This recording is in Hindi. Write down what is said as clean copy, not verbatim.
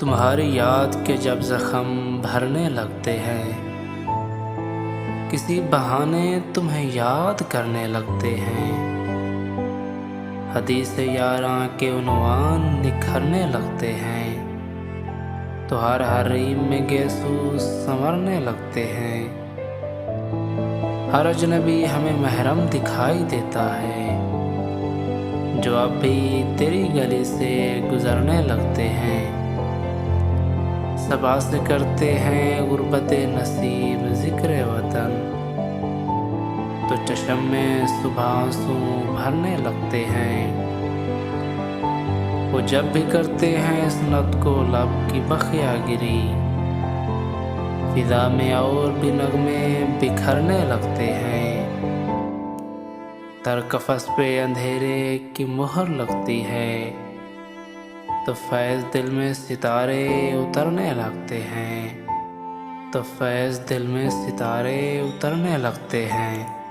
तुम्हारी याद के जब जख्म भरने लगते हैं, किसी बहाने तुम्हें याद करने लगते हैं। हदीस यारां के उन्वान निखरने लगते हैं, तो हर हरीम में गेसू संवरने लगते हैं। हर अजनबी हमें महरम दिखाई देता है, जो अब भी तेरी गली से गुजरने लगते हैं। सब आस करते हैं गुर्बत नसीब ज़िक्र वतन, तो चश्म में सुबह आंसू भरने लगते हैं। वो जब भी करते हैं सुन्नत को लब की बखिया गिरी, फिजा में और भी नगमे बिखरने लगते हैं। तर कफस पे अंधेरे की मुहर लगती है, तो फैज़ दिल में सितारे उतरने लगते हैं। तो फैज़ दिल में सितारे उतरने लगते हैं।